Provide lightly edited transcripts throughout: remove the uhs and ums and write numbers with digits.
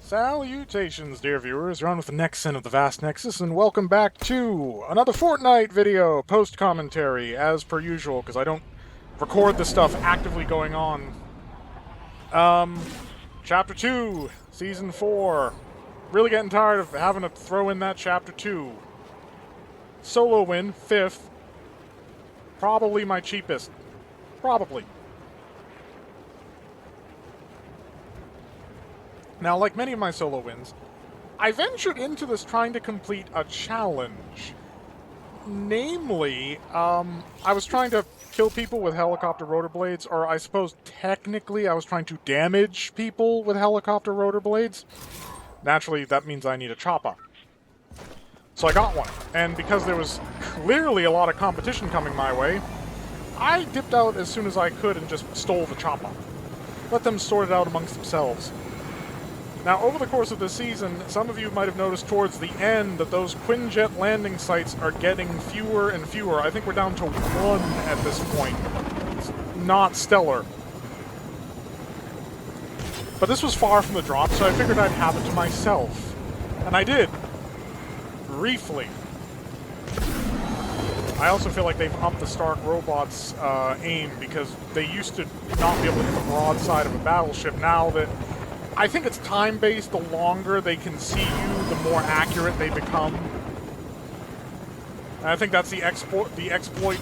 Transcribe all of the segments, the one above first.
Salutations, dear viewers. You're on with the Nexon of the Vast Nexus, and welcome back to another Fortnite video, post-commentary, as per usual, because I don't record the stuff actively going on. Chapter 2, Season 4. Really getting tired of having to throw in that Chapter 2. Solo win, 5th. Probably my cheapest. Probably. Now, like many of my solo wins, I ventured into this trying to complete a challenge. Namely, I was trying to kill people with helicopter rotor blades, or I suppose technically I was trying to damage people with helicopter rotor blades. Naturally, that means I need a chopper. So I got one, and because there was clearly a lot of competition coming my way, I dipped out as soon as I could and just stole the chopper. Let them sort it out amongst themselves. Now, over the course of this season, some of you might have noticed towards the end that those Quinjet landing sites are getting fewer and fewer. I think we're down to 1 at this point. It's not stellar. But this was far from the drop, so I figured I'd have it to myself. And I did. Briefly. I also feel like they've upped the Stark robots' aim, because they used to not be able to hit the broadside of a battleship. Now that I think it's time-based, the longer they can see you, the more accurate they become. And I think that's the exploit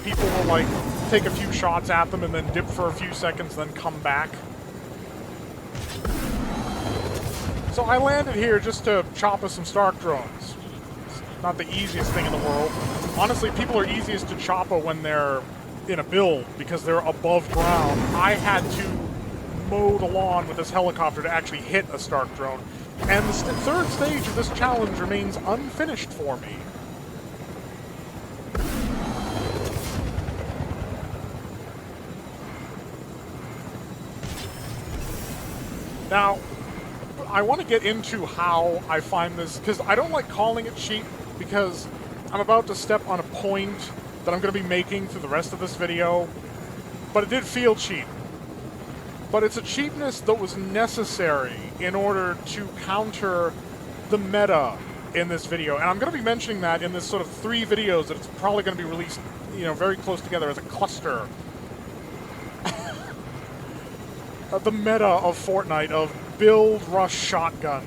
people will, like, take a few shots at them and then dip for a few seconds, then come back. So I landed here just to chop us some Stark drones. It's not the easiest thing in the world. Honestly, people are easiest to chop when they're in a build, because they're above ground. I had to mow the lawn with this helicopter to actually hit a Stark drone. And the third stage of this challenge remains unfinished for me. Now, I want to get into how I find this, because I don't like calling it cheap, because I'm about to step on a point that I'm going to be making through the rest of this video, but it did feel cheap. But it's a cheapness that was necessary in order to counter the meta in this video. And I'm going to be mentioning that in this sort of 3 videos that it's probably going to be released, you know, very close together as a cluster. The meta of Fortnite, of build, rush, shotgun.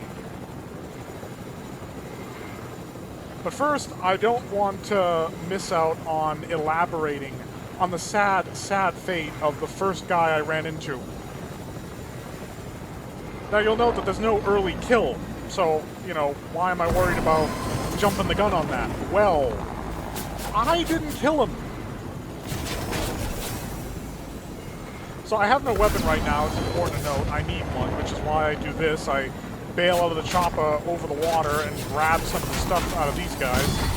But first, I don't want to miss out on elaborating on the sad, sad fate of the first guy I ran into. Now, you'll note that there's no early kill, so, you know, why am I worried about jumping the gun on that? Well, I didn't kill him. So I have no weapon right now, it's important to note. I need one, which is why I do this. I bail out of the chopper over the water and grab some of the stuff out of these guys.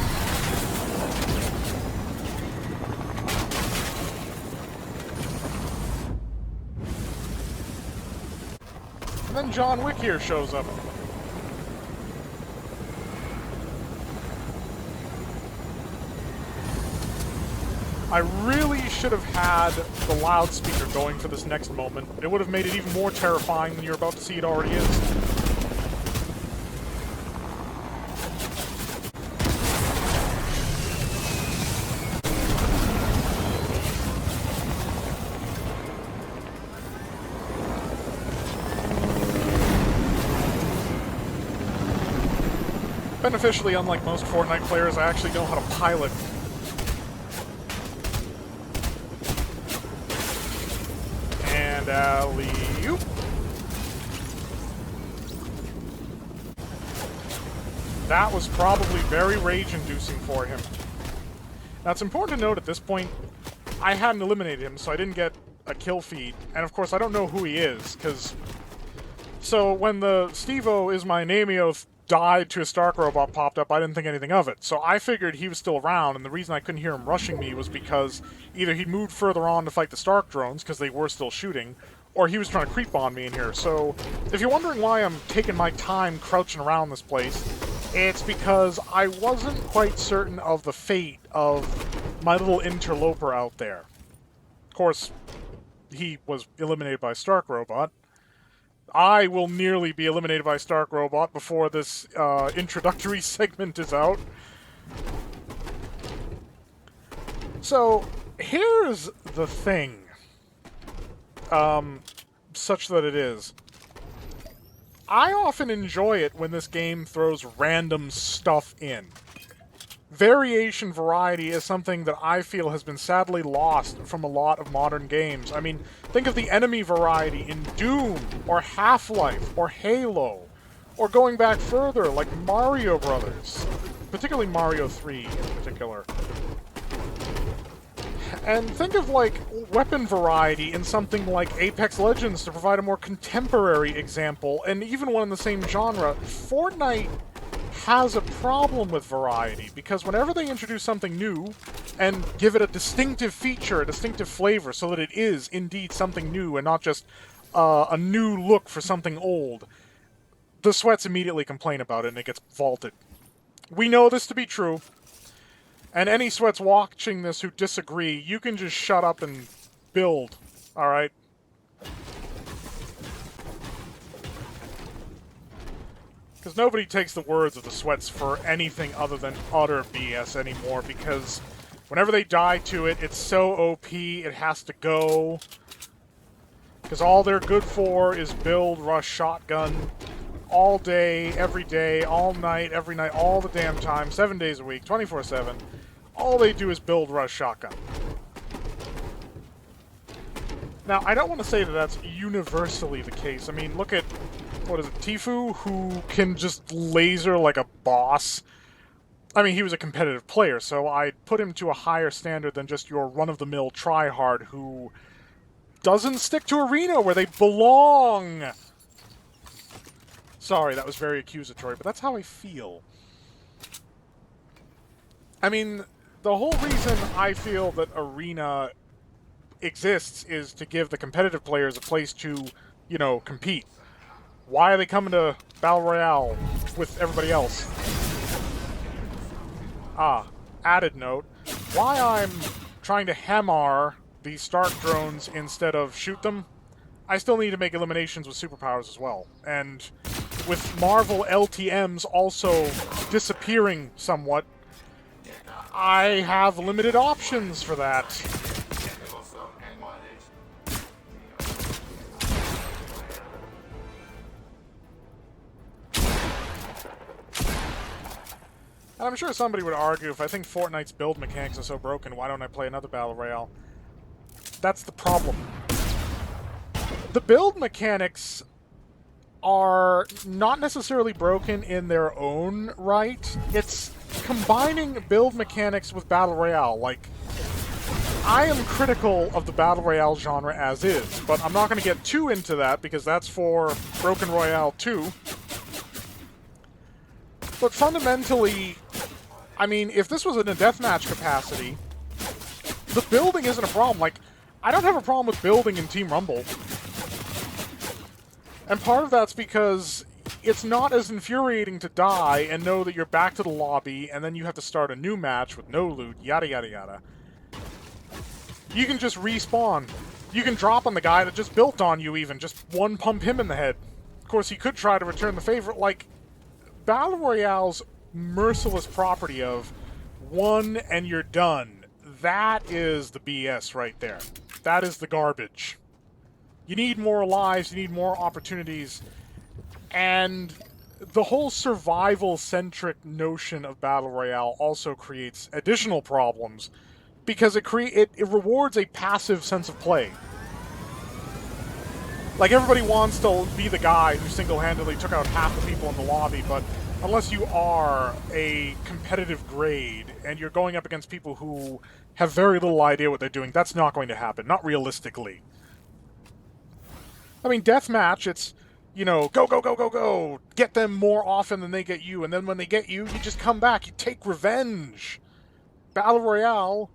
And then John Wick here shows up. I really should have had the loudspeaker going for this next moment. It would have made it even more terrifying than you're about to see it already is. Beneficially, unlike most Fortnite players, I actually know how to pilot. And alley-oop. That was probably very rage-inducing for him. Now, it's important to note at this point, I hadn't eliminated him, so I didn't get a kill feed. And of course, I don't know who he is, because... So, when the Steve-O is my Namio died to a Stark robot popped up, I didn't think anything of it. So I figured he was still around, and the reason I couldn't hear him rushing me was because either he'd moved further on to fight the Stark drones, because they were still shooting, or he was trying to creep on me in here. So, if you're wondering why I'm taking my time crouching around this place, it's because I wasn't quite certain of the fate of my little interloper out there. Of course, he was eliminated by a Stark robot. I will nearly be eliminated by Stark Robot before this introductory segment is out. So, here's the thing. Such that it is. I often enjoy it when this game throws random stuff in. Variation variety is something that I feel has been sadly lost from a lot of modern games. I mean, think of the enemy variety in Doom, or Half-Life, or Halo, or going back further, like Mario Brothers, particularly Mario 3 in particular. And think of, like, weapon variety in something like Apex Legends to provide a more contemporary example, and even one in the same genre. Fortnite has a problem with variety, because whenever they introduce something new and give it a distinctive feature, a distinctive flavor, so that it is indeed something new and not just a new look for something old, the Sweats immediately complain about it and it gets vaulted. We know this to be true, and any Sweats watching this who disagree, you can just shut up and build, alright? Because nobody takes the words of the Sweats for anything other than utter BS anymore, because whenever they die to it, it's so OP, it has to go. Because all they're good for is build, rush, shotgun, all day, all night, every night, all the damn time, 7 days a week, 24/7. All they do is build, rush, shotgun. Now, I don't want to say that that's universally the case. I mean, look at, what is it, Tfue, who can just laser like a boss. I mean, he was a competitive player, so I'd put him to a higher standard than just your run-of-the-mill tryhard who doesn't stick to arena where they belong. Sorry, that was very accusatory, but that's how I feel. I mean, the whole reason I feel that arena exists is to give the competitive players a place to, you know, compete. Why are they coming to Battle Royale with everybody else? Added note. Why I'm trying to hammer the Stark drones instead of shoot them, I still need to make eliminations with superpowers as well. And with Marvel LTMs also disappearing somewhat, I have limited options for that. And I'm sure somebody would argue, if I think Fortnite's build mechanics are so broken, why don't I play another Battle Royale? That's the problem. The build mechanics are not necessarily broken in their own right. It's combining build mechanics with Battle Royale. Like, I am critical of the Battle Royale genre as is, but I'm not going to get too into that because that's for Broken Royale 2. But fundamentally, I mean, if this was in a deathmatch capacity, the building isn't a problem. Like, I don't have a problem with building in Team Rumble. And part of that's because it's not as infuriating to die and know that you're back to the lobby and then you have to start a new match with no loot, yada yada yada. You can just respawn. You can drop on the guy that just built on you even, just one pump him in the head. Of course, he could try to return the favor. Like, Battle Royale's merciless property of one and you're done, that is the BS right there. That is the garbage. You need more lives, you need more opportunities, and the whole survival-centric notion of Battle Royale also creates additional problems because it rewards a passive sense of play. Like, everybody wants to be the guy who single-handedly took out half the people in the lobby, but unless you are a competitive grade and you're going up against people who have very little idea what they're doing, that's not going to happen, not realistically. I mean, deathmatch, it's, you know, go, go, go, go, go, get them more often than they get you, and then when they get you, you just come back, you take revenge. Battle Royale,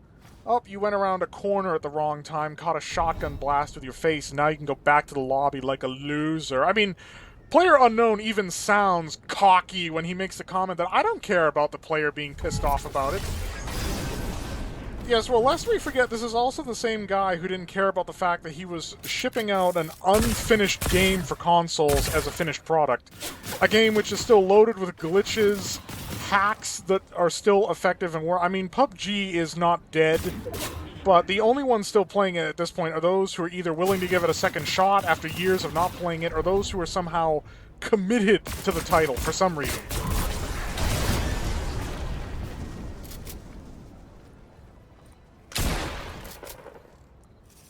oh, you went around a corner at the wrong time, caught a shotgun blast with your face, and now you can go back to the lobby like a loser. I mean, PlayerUnknown even sounds cocky when he makes the comment that I don't care about the player being pissed off about it. Yes, well, lest we forget, this is also the same guy who didn't care about the fact that he was shipping out an unfinished game for consoles as a finished product. A game which is still loaded with glitches, hacks that are still effective and I mean, PUBG is not dead, but the only ones still playing it at this point are those who are either willing to give it a second shot after years of not playing it, or those who are somehow committed to the title for some reason.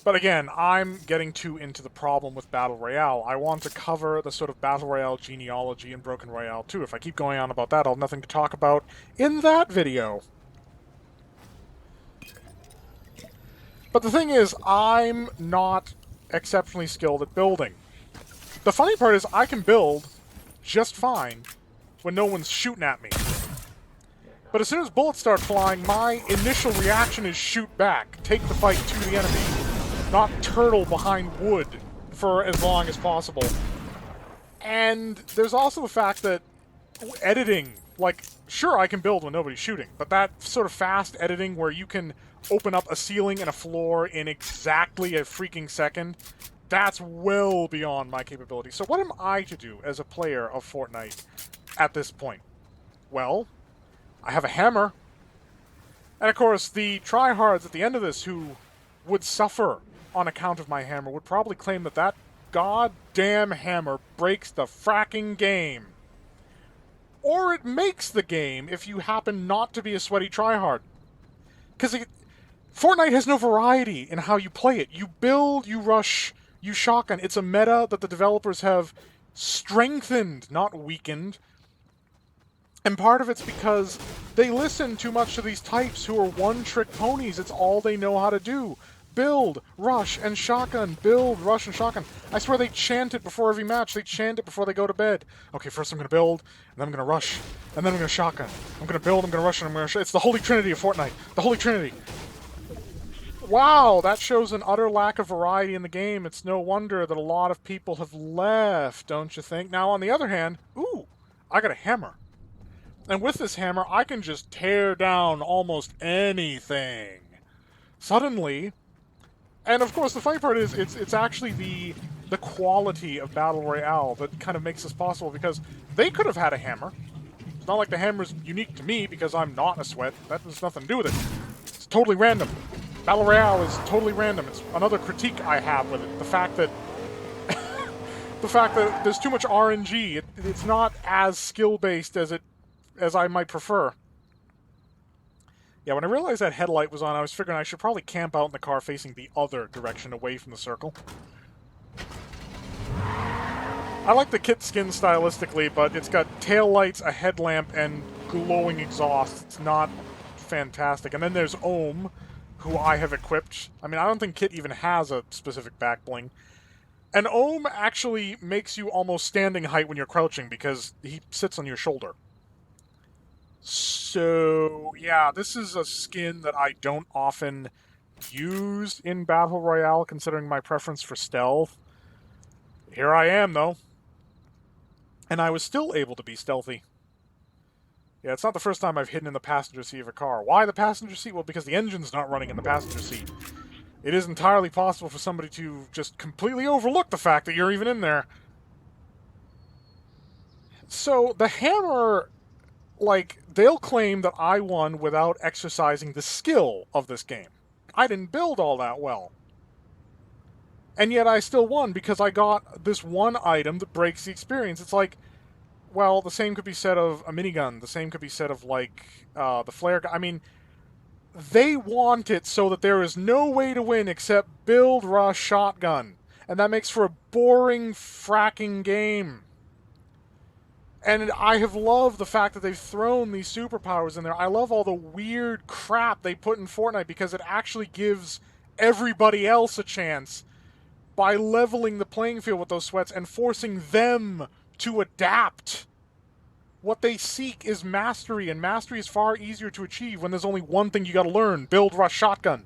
But again, I'm getting too into the problem with Battle Royale. I want to cover the sort of Battle Royale genealogy in Broken Royale too. If I keep going on about that, I'll have nothing to talk about in that video. But the thing is, I'm not exceptionally skilled at building. The funny part is, I can build just fine when no one's shooting at me. But as soon as bullets start flying, my initial reaction is shoot back, take the fight to the enemy. Not turtle behind wood for as long as possible. And there's also the fact that editing, like, sure, I can build when nobody's shooting, but that sort of fast editing where you can open up a ceiling and a floor in exactly a freaking second, that's well beyond my capability. So what am I to do as a player of Fortnite at this point? Well, I have a hammer. And of course, the tryhards at the end of this who would suffer on account of my hammer would probably claim that that goddamn hammer breaks the fracking game. Or it makes the game if you happen not to be a sweaty tryhard. Because Fortnite has no variety in how you play it. You build, you rush, you shotgun. It's a meta that the developers have strengthened, not weakened. And part of it's because they listen too much to these types who are one-trick ponies. It's all they know how to do. Build, rush, and shotgun. Build, rush, and shotgun. I swear they chant it before every match. They chant it before they go to bed. Okay, first I'm going to build, and then I'm going to rush, and then I'm going to shotgun. I'm going to build, I'm going to rush, and I'm going to It's the Holy Trinity of Fortnite. The Holy Trinity. Wow, that shows an utter lack of variety in the game. It's no wonder that a lot of people have left, don't you think? Now, on the other hand, ooh, I got a hammer. And with this hammer, I can just tear down almost anything. Suddenly... And of course, the funny part is, it's actually the quality of Battle Royale that kind of makes this possible, because they could have had a hammer. It's not like the hammer's unique to me because I'm not a sweat. That has nothing to do with it. It's totally random. Battle Royale is totally random. It's another critique I have with it. The fact that there's too much RNG. It's not as skill-based as I might prefer. Yeah, when I realized that headlight was on, I was figuring I should probably camp out in the car facing the other direction, away from the circle. I like the kit skin stylistically, but it's got taillights, a headlamp, and glowing exhaust. It's not fantastic. And then there's Ohm, who I have equipped. I mean, I don't think Kit even has a specific back bling. And Ohm actually makes you almost standing height when you're crouching, because he sits on your shoulder. So, yeah, this is a skin that I don't often use in Battle Royale, considering my preference for stealth. Here I am, though. And I was still able to be stealthy. Yeah, it's not the first time I've hidden in the passenger seat of a car. Why the passenger seat? Well, because the engine's not running in the passenger seat. It is entirely possible for somebody to just completely overlook the fact that you're even in there. So, the hammer... Like, they'll claim that I won without exercising the skill of this game. I didn't build all that well. And yet I still won because I got this one item that breaks the experience. It's like, well, the same could be said of a minigun. The same could be said of, like, the flare gun. I mean, they want it so that there is no way to win except build, rush, shotgun. And that makes for a boring, fracking game. And I have loved the fact that they've thrown these superpowers in there. I love all the weird crap they put in Fortnite because it actually gives everybody else a chance by leveling the playing field with those sweats and forcing them to adapt. What they seek is mastery, and mastery is far easier to achieve when there's only one thing you gotta learn: build, rush, shotgun.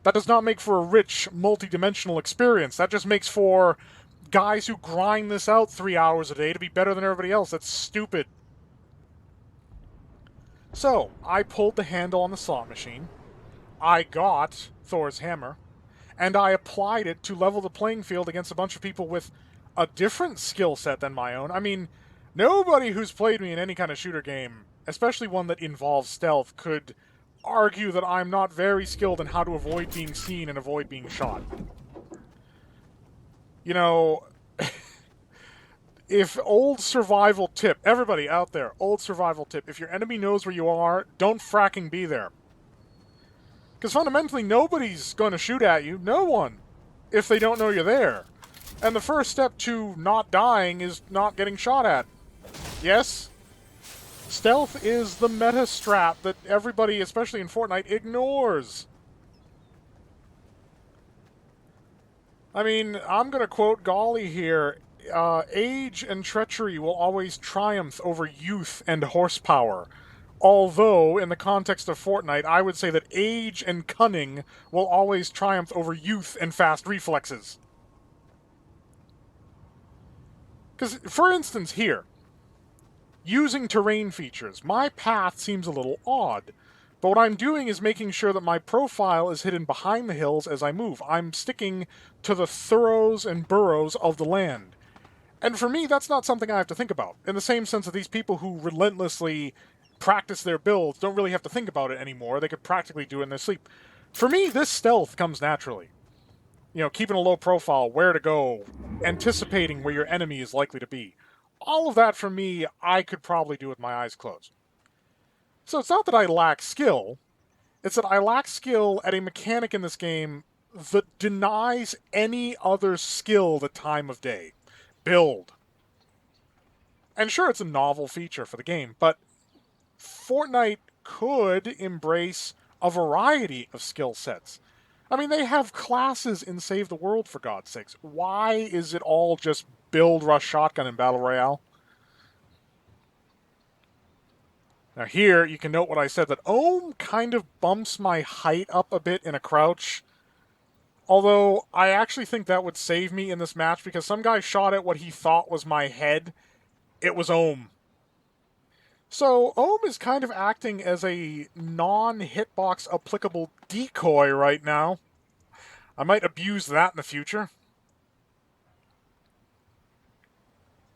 That does not make for a rich, multi-dimensional experience. That just makes for guys who grind this out 3 hours a day to be better than everybody else. That's stupid. So, I pulled the handle on the slot machine. I got Thor's hammer, and I applied it to level the playing field against a bunch of people with a different skill set than my own. I mean, nobody who's played me in any kind of shooter game, especially one that involves stealth, could argue that I'm not very skilled in how to avoid being seen and avoid being shot. You know, if old survival tip, everybody out there, old survival tip, if your enemy knows where you are, don't fracking be there. Because fundamentally, nobody's going to shoot at you. No one. If they don't know you're there. And the first step to not dying is not getting shot at. Yes? Stealth is the meta strat that everybody, especially in Fortnite, ignores. I mean, I'm going to quote Golly here. Age and treachery will always triumph over youth and horsepower. Although, in the context of Fortnite, I would say that age and cunning will always triumph over youth and fast reflexes. Because, for instance, here, using terrain features, my path seems a little odd. But what I'm doing is making sure that my profile is hidden behind the hills as I move. I'm sticking to the furrows and burrows of the land. And for me, that's not something I have to think about. In the same sense that these people who relentlessly practice their builds don't really have to think about it anymore. They could practically do it in their sleep. For me, this stealth comes naturally. You know, keeping a low profile, where to go, anticipating where your enemy is likely to be. All of that, for me, I could probably do with my eyes closed. So it's not that I lack skill. It's that I lack skill at a mechanic in this game that denies any other skill the time of day. Build. And sure, it's a novel feature for the game, but Fortnite could embrace a variety of skill sets. I mean, they have classes in Save the World, for God's sakes. Why is it all just build, rush, shotgun, in Battle Royale? Now here, you can note what I said, that Ohm kind of bumps my height up a bit in a crouch. Although, I actually think that would save me in this match, because some guy shot at what he thought was my head. It was Ohm. So, Ohm is kind of acting as a non-hitbox applicable decoy right now. I might abuse that in the future.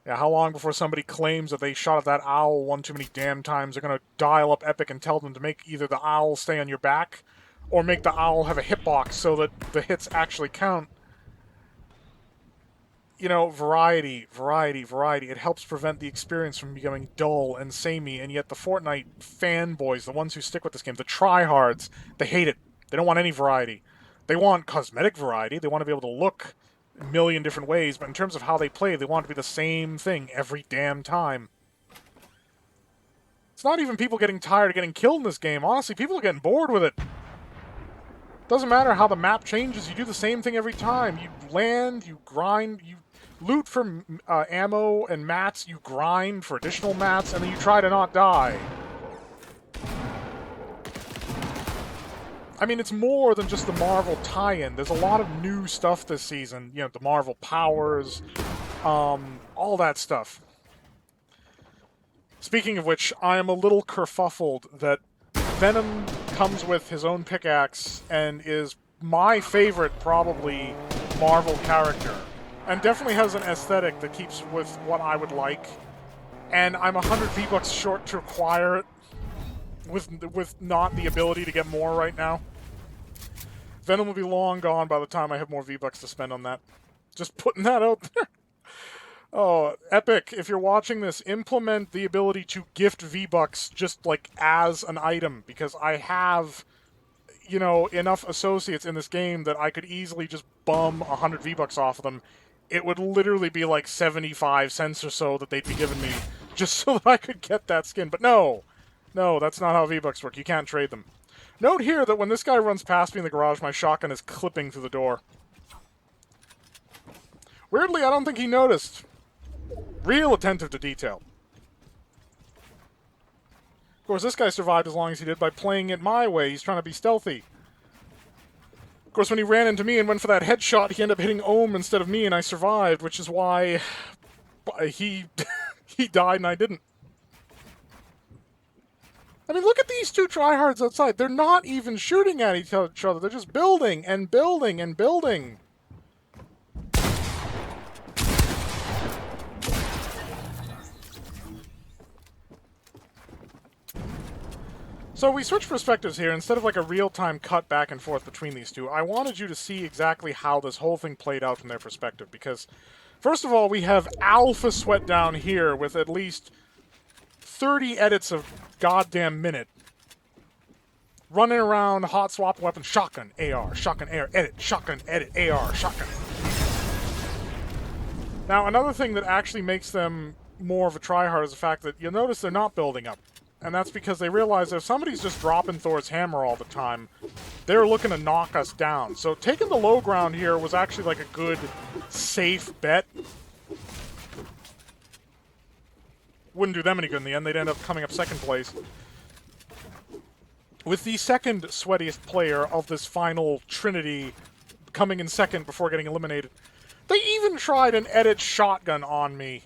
Yeah, how long before somebody claims that they shot at that owl one too many damn times, they're going to dial up Epic and tell them to make either the owl stay on your back, or make the owl have a hitbox so that the hits actually count. You know, variety. It helps prevent the experience from becoming dull and samey, and yet the Fortnite fanboys, the ones who stick with this game, the tryhards, they hate it. They don't want any variety. They want cosmetic variety. They want to be able to look a million different ways, but in terms of how they play, they want it to be the same thing every damn time. It's not even people getting tired of getting killed in this game. Honestly, people are getting bored with it. Doesn't matter how the map changes, you do the same thing every time. You land, you grind, you loot for ammo and mats, you grind for additional mats, and then you try to not die. I mean, it's more than just the Marvel tie-in. There's a lot of new stuff this season. You know, the Marvel powers, all that stuff. Speaking of which, I am a little kerfuffled that Venom comes with his own pickaxe and is my favorite, probably, Marvel character. And definitely has an aesthetic that keeps with what I would like. And I'm 100 V-Bucks short to acquire it, with not the ability to get more right now. Venom will be long gone by the time I have more V-Bucks to spend on that. Just putting that out there. Oh, Epic, if you're watching this, implement the ability to gift V-Bucks just, like, as an item, because I have, you know, enough associates in this game that I could easily just bum 100 V-Bucks off of them. It would literally be like 75 cents or so that they'd be giving me just so that I could get that skin. But no, that's not how V-Bucks work. You can't trade them. Note here that when this guy runs past me in the garage, my shotgun is clipping through the door. Weirdly, I don't think he noticed. Real attentive to detail. Of course, this guy survived as long as he did by playing it my way. He's trying to be stealthy. Of course, when he ran into me and went for that headshot, he ended up hitting Ohm instead of me, and I survived, which is why he he died and I didn't. I mean, look at these two tryhards outside. They're not even shooting at each other. They're just building and building and building. So we switch perspectives here. Instead of like a real-time cut back and forth between these two, I wanted you to see exactly how this whole thing played out from their perspective. Because, first of all, we have Alpha Sweat down here with at least 30 edits of goddamn minute. Running around, hot swap weapon, shotgun, AR, edit, shotgun, edit, AR, shotgun. Now, another thing that actually makes them more of a tryhard is the fact that you'll notice they're not building up. And that's because they realize if somebody's just dropping Thor's hammer all the time, they're looking to knock us down. So taking the low ground here was actually like a good, safe bet. Wouldn't do them any good in the end. They'd end up coming up second place. With the second sweatiest player of this final trinity coming in second before getting eliminated, they even tried an edit shotgun on me.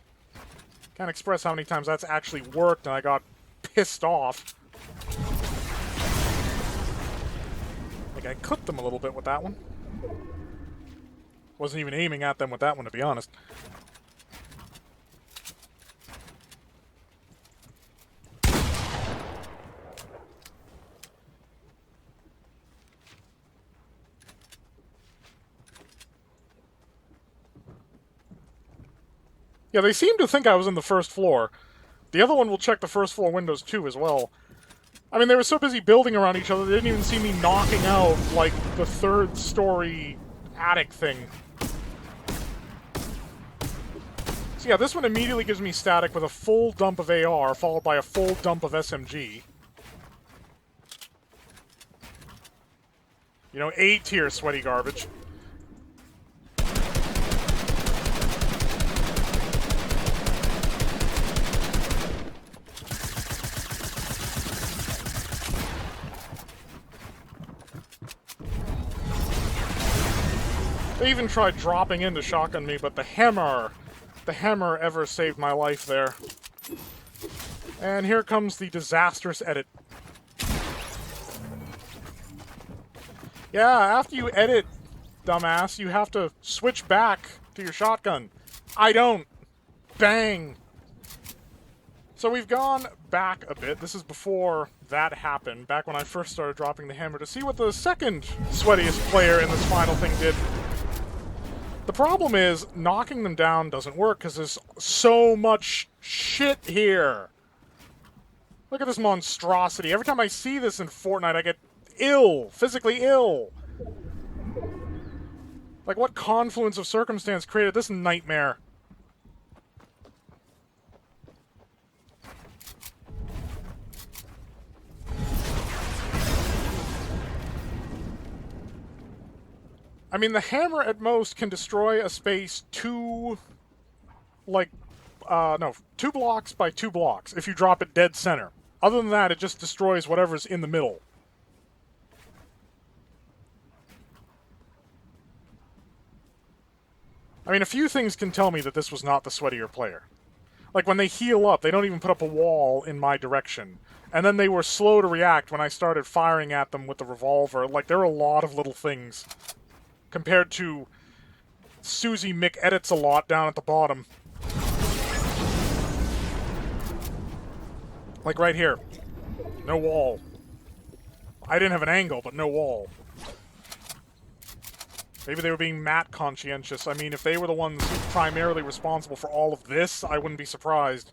Can't express how many times that's actually worked and I got pissed off. I think I clipped them a little bit with that one. Wasn't even aiming at them with that one, to be honest. Yeah, they seem to think I was in the first floor. The other one will check the first floor windows too as well. I mean, they were so busy building around each other, they didn't even see me knocking out, like, the third story attic thing. So yeah, this one immediately gives me static with a full dump of AR, followed by a full dump of SMG. You know, A-tier sweaty garbage. They even tried dropping in to shotgun me, but the hammer ever saved my life there. And here comes the disastrous edit. Yeah, after you edit, dumbass, you have to switch back to your shotgun. I don't. Bang! So we've gone back a bit. This is before that happened, back when I first started dropping the hammer, to see what the second sweatiest player in this final thing did. The problem is, knocking them down doesn't work because there's so much shit here. Look at this monstrosity. Every time I see this in Fortnite, I get ill. Physically ill. Like, what confluence of circumstance created this nightmare? I mean, the hammer at most can destroy a space two blocks by 2 blocks if you drop it dead center. Other than that, it just destroys whatever's in the middle. I mean, a few things can tell me that this was not the sweatier player. Like, when they heal up, they don't even put up a wall in my direction. And then they were slow to react when I started firing at them with the revolver. Like, there are a lot of little things. Compared to Susie Mick edits a lot down at the bottom. Like right here. No wall. I didn't have an angle, but no wall. Maybe they were being Matt conscientious. I mean, if they were the ones primarily responsible for all of this, I wouldn't be surprised.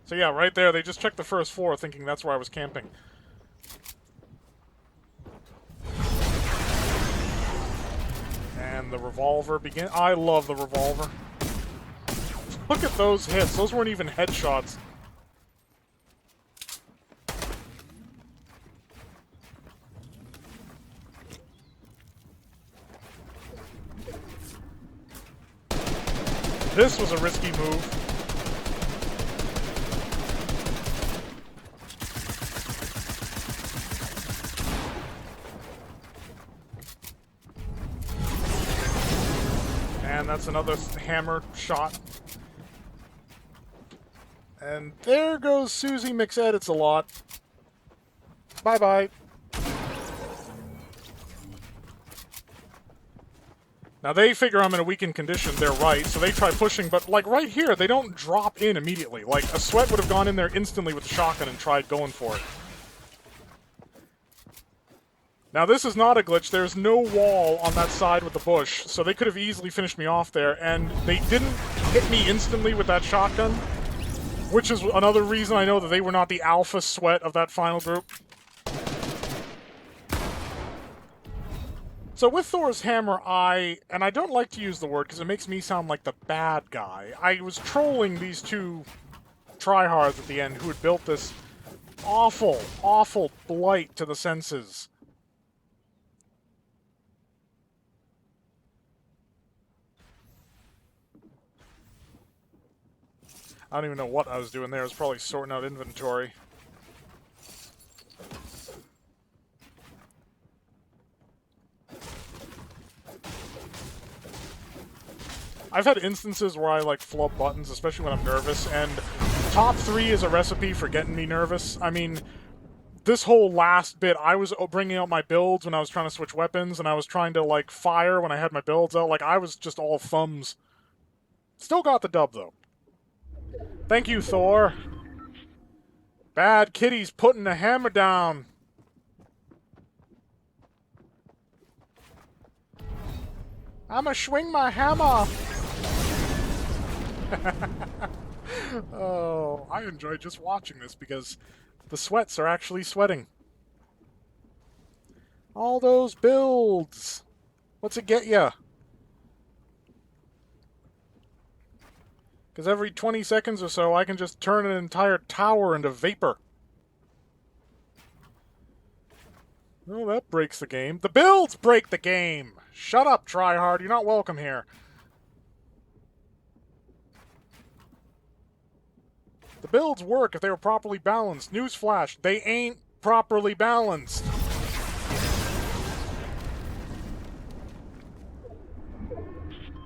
So yeah, right there, they just checked the first floor thinking that's where I was camping. And the revolver begin. I love the revolver. Look at those hits. Those weren't even headshots. This was a risky move. And that's another hammer shot. And there goes Susie McEdits a lot. Bye-bye. Now they figure I'm in a weakened condition, they're right, so they try pushing, but like right here, they don't drop in immediately. Like, a Sweat would have gone in there instantly with the shotgun and tried going for it. Now this is not a glitch, there's no wall on that side with the bush, so they could have easily finished me off there, and they didn't hit me instantly with that shotgun, which is another reason I know that they were not the alpha Sweat of that final group. So with Thor's hammer, and I don't like to use the word because it makes me sound like the bad guy, I was trolling these two tryhards at the end who had built this awful, awful blight to the senses. I don't even know what I was doing there. I was probably sorting out inventory. I've had instances where I, like, flub buttons, especially when I'm nervous, and top 3 is a recipe for getting me nervous. I mean, this whole last bit, I was bringing out my builds when I was trying to switch weapons, and I was trying to, like, fire when I had my builds out. Like, I was just all thumbs. Still got the dub, though. Thank you, Thor. Bad Kitty's putting the hammer down. I'ma swing my hammer. Oh, I enjoy just watching this because the sweats are actually sweating. All those builds. What's it get ya? Because every 20 seconds or so, I can just turn an entire tower into vapor. Oh, that breaks the game. The builds break the game! Shut up, tryhard. You're not welcome here. The builds work if they were properly balanced. Newsflash, they ain't properly balanced.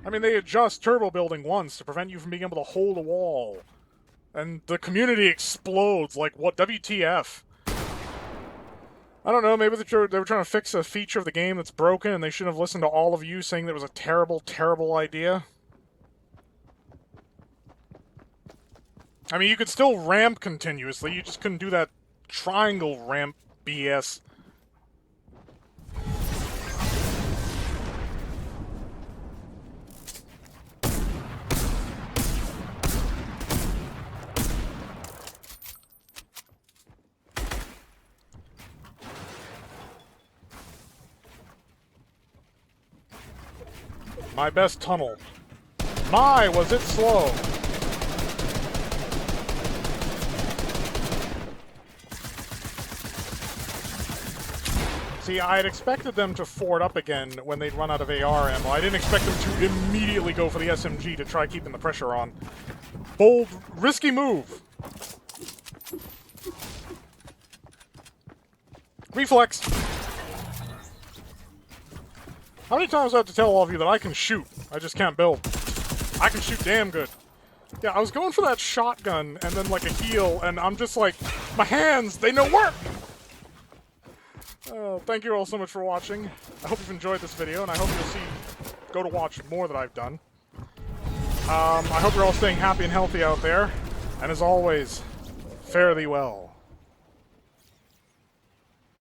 I mean, they adjust turbo building once to prevent you from being able to hold a wall. And the community explodes, like, what, WTF? I don't know, maybe they were trying to fix a feature of the game that's broken and they shouldn't have listened to all of you saying that it was a terrible, terrible idea. I mean, you could still ramp continuously, you just couldn't do that triangle ramp BS. My best tunnel. My, was it slow. See, I had expected them to ford up again when they'd run out of AR ammo. I didn't expect them to immediately go for the SMG to try keeping the pressure on. Bold, risky move. Reflex. How many times do I have to tell all of you that I can shoot? I just can't build. I can shoot damn good. Yeah, I was going for that shotgun and then like a heal, and I'm just like, my hands, they know work! Thank you all so much for watching. I hope you've enjoyed this video, and I hope you'll go to watch more that I've done. I hope you're all staying happy and healthy out there, and as always, fare thee well.